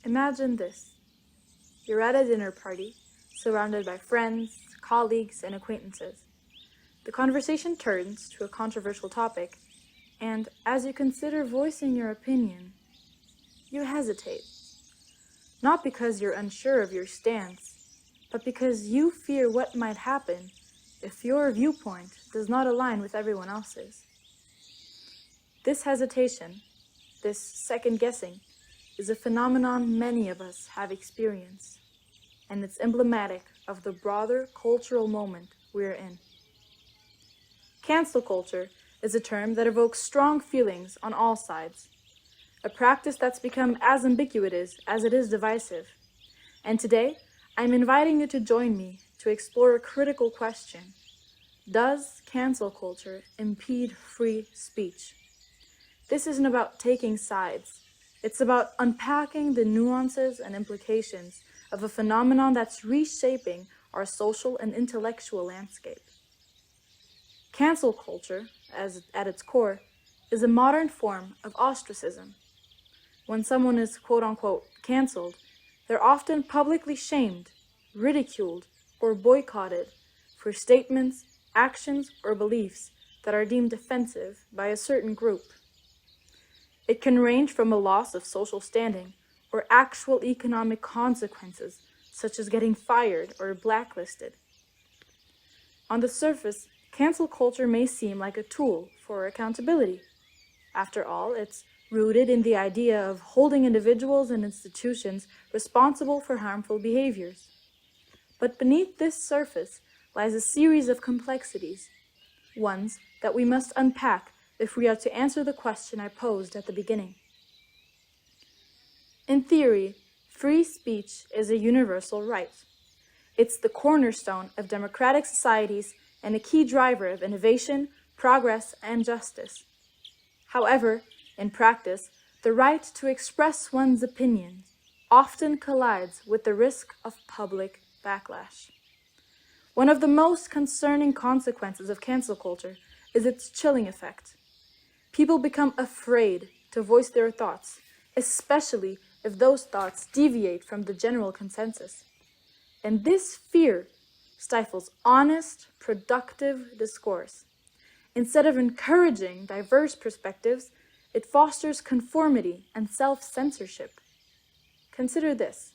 Imagine this. You're at a dinner party, surrounded by friends, colleagues, and acquaintances. The conversation turns to a controversial topic, and as you consider voicing your opinion, you hesitate. Not because you're unsure of your stance, but because you fear what might happen if your viewpoint does not align with everyone else's. This hesitation, this second-guessing, is a phenomenon many of us have experienced, and it's emblematic of the broader cultural moment we're in. Cancel culture is a term that evokes strong feelings on all sides, a practice that's become as ambiguous as it is divisive. And today, I'm inviting you to join me to explore a critical question. Does cancel culture impede free speech? This isn't about taking sides. It's about unpacking the nuances and implications of a phenomenon that's reshaping our social and intellectual landscape. Cancel culture, at its core, is a modern form of ostracism. When someone is quote-unquote canceled, they're often publicly shamed, ridiculed, or boycotted for statements, actions, or beliefs that are deemed offensive by a certain group. It can range from a loss of social standing or actual economic consequences, such as getting fired or blacklisted. On the surface, cancel culture may seem like a tool for accountability. After all, it's rooted in the idea of holding individuals and institutions responsible for harmful behaviors. But beneath this surface lies a series of complexities, ones that we must unpack if we are to answer the question I posed at the beginning. In theory, free speech is a universal right. It's the cornerstone of democratic societies and a key driver of innovation, progress, and justice. However, in practice, the right to express one's opinions often collides with the risk of public backlash. One of the most concerning consequences of cancel culture is its chilling effect. People become afraid to voice their thoughts, especially if those thoughts deviate from the general consensus. And this fear stifles honest, productive discourse. Instead of encouraging diverse perspectives, it fosters conformity and self-censorship. Consider this.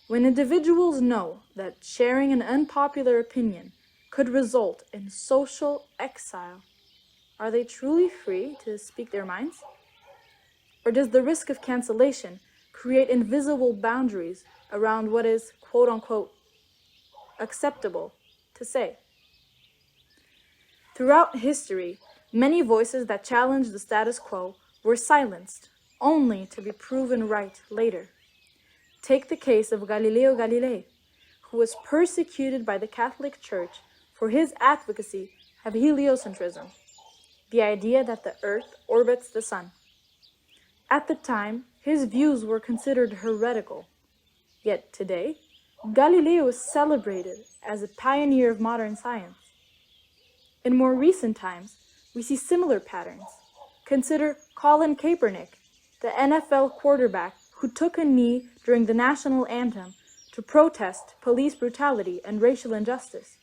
When individuals know that sharing an unpopular opinion could result in social exile, are they truly free to speak their minds? Or does the risk of cancellation create invisible boundaries around what is, quote-unquote, acceptable to say? Throughout history, many voices that challenged the status quo were silenced, only to be proven right later. Take the case of Galileo Galilei, who was persecuted by the Catholic Church for his advocacy of heliocentrism, the idea that the Earth orbits the Sun. At the time, his views were considered heretical. Yet today, Galileo is celebrated as a pioneer of modern science. In more recent times, we see similar patterns. Consider Colin Kaepernick, the NFL quarterback who took a knee during the national anthem to protest police brutality and racial injustice.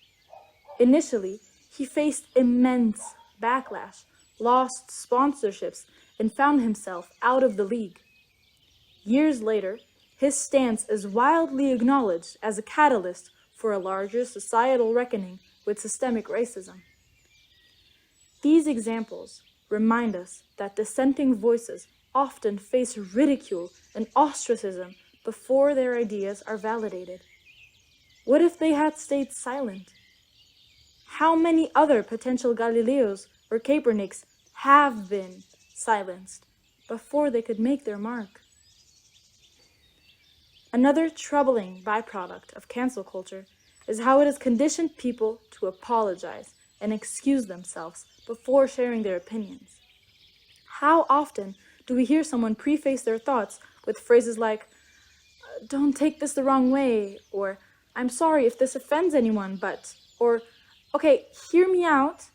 Initially, he faced immense backlash, lost sponsorships, and found himself out of the league. Years later, his stance is widely acknowledged as a catalyst for a larger societal reckoning with systemic racism. These examples remind us that dissenting voices often face ridicule and ostracism before their ideas are validated. What if they had stayed silent? How many other potential Galileos or Kaepernicks have been silenced before they could make their mark? Another troubling byproduct of cancel culture is how it has conditioned people to apologize and excuse themselves before sharing their opinions. How often do we hear someone preface their thoughts with phrases like, "Don't take this the wrong way," or "I'm sorry if this offends anyone, but," or "Okay, hear me out."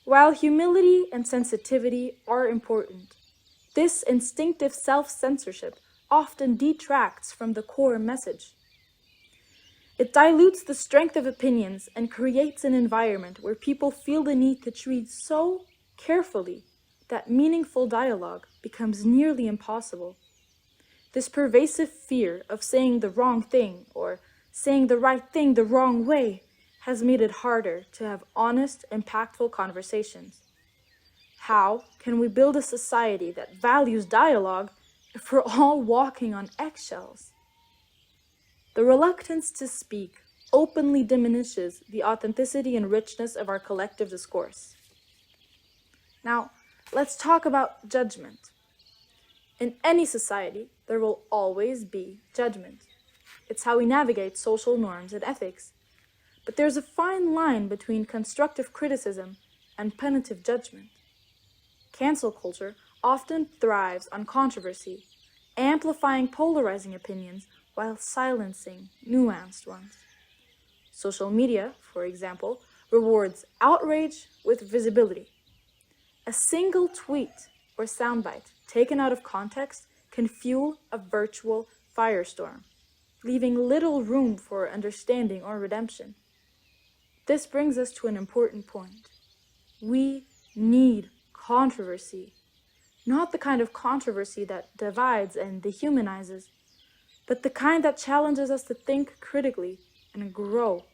While humility and sensitivity are important, this instinctive self-censorship often detracts from the core message. It dilutes the strength of opinions and creates an environment where people feel the need to treat so carefully that meaningful dialogue becomes nearly impossible. This pervasive fear of saying the wrong thing or saying the right thing the wrong way has made it harder to have honest, impactful conversations. How can we build a society that values dialogue if we're all walking on eggshells? The reluctance to speak openly diminishes the authenticity and richness of our collective discourse. Now, let's talk about judgment. In any society, there will always be judgment. It's how we navigate social norms and ethics. But there's a fine line between constructive criticism and punitive judgment. Cancel culture often thrives on controversy, amplifying polarizing opinions while silencing nuanced ones. Social media, for example, rewards outrage with visibility. A single tweet or soundbite taken out of context can fuel a virtual firestorm, leaving little room for understanding or redemption. This brings us to an important point. We need controversy, not the kind of controversy that divides and dehumanizes, but the kind that challenges us to think critically and grow.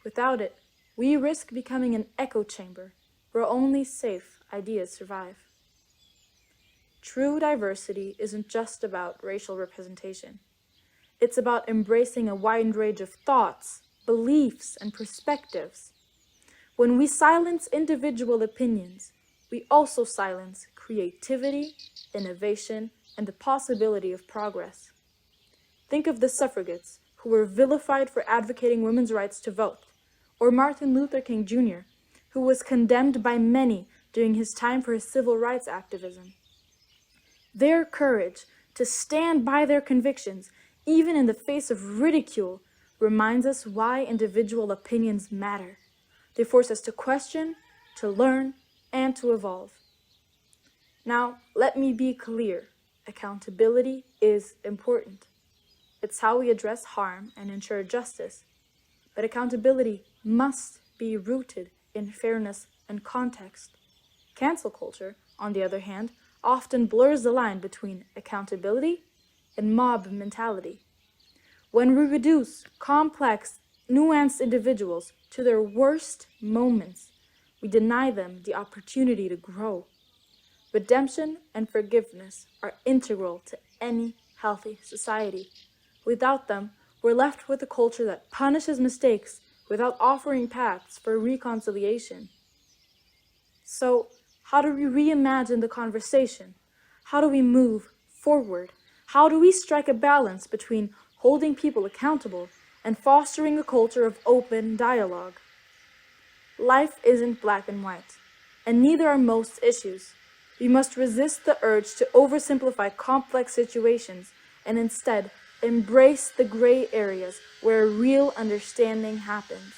Without it, we risk becoming an echo chamber where only safe ideas survive. True diversity isn't just about racial representation. It's about embracing a wide range of thoughts, beliefs, and perspectives. When we silence individual opinions, we also silence creativity, innovation, and the possibility of progress. Think of the suffragettes who were vilified for advocating women's rights to vote, or Martin Luther King Jr., who was condemned by many during his time for his civil rights activism. Their courage to stand by their convictions, even in the face of ridicule, reminds us why individual opinions matter. They force us to question, to learn, and to evolve. Now, let me be clear. Accountability is important. It's how we address harm and ensure justice. But accountability must be rooted in fairness and context. Cancel culture, on the other hand, often blurs the line between accountability and mob mentality. When we reduce complex, nuanced individuals to their worst moments, we deny them the opportunity to grow. Redemption and forgiveness are integral to any healthy society. Without them, we're left with a culture that punishes mistakes without offering paths for reconciliation. So, how do we reimagine the conversation? How do we move forward? How do we strike a balance between holding people accountable and fostering a culture of open dialogue? Life isn't black and white, and neither are most issues. We must resist the urge to oversimplify complex situations and instead embrace the gray areas where real understanding happens.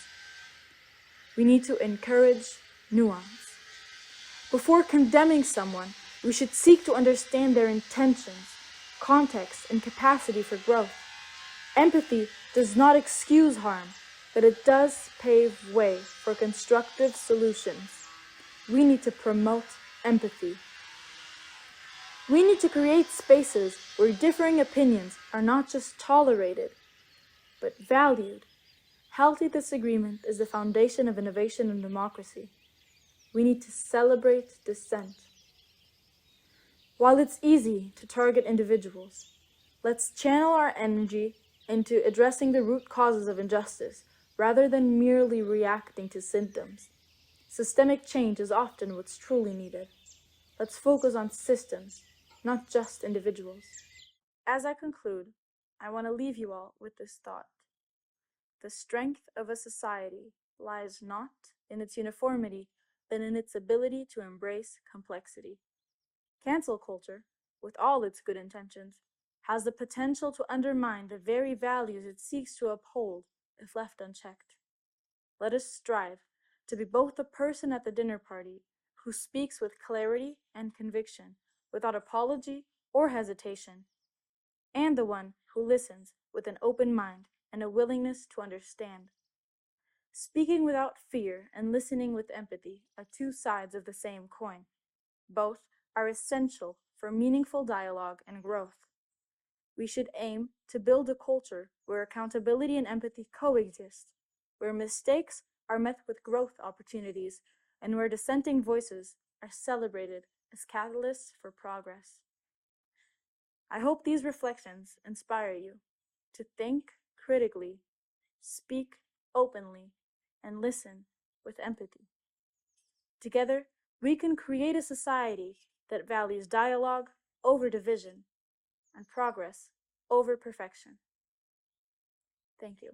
We need to encourage nuance. Before condemning someone, we should seek to understand their intentions, context, and capacity for growth. Empathy does not excuse harm, but it does pave way for constructive solutions. We need to promote empathy. We need to create spaces where differing opinions are not just tolerated, but valued. Healthy disagreement is the foundation of innovation and democracy. We need to celebrate dissent. While it's easy to target individuals, let's channel our energy into addressing the root causes of injustice rather than merely reacting to symptoms. Systemic change is often what's truly needed. Let's focus on systems, not just individuals. As I conclude, I want to leave you all with this thought. The strength of a society lies not in its uniformity, but in its ability to embrace complexity. Cancel culture, with all its good intentions, has the potential to undermine the very values it seeks to uphold if left unchecked. Let us strive to be both the person at the dinner party who speaks with clarity and conviction, without apology or hesitation, and the one who listens with an open mind and a willingness to understand. Speaking without fear and listening with empathy are two sides of the same coin. Both are essential for meaningful dialogue and growth. We should aim to build a culture where accountability and empathy coexist, where mistakes are met with growth opportunities, and where dissenting voices are celebrated as catalysts for progress. I hope these reflections inspire you to think critically, speak openly, and listen with empathy. Together, we can create a society that values dialogue over division and progress over perfection. Thank you.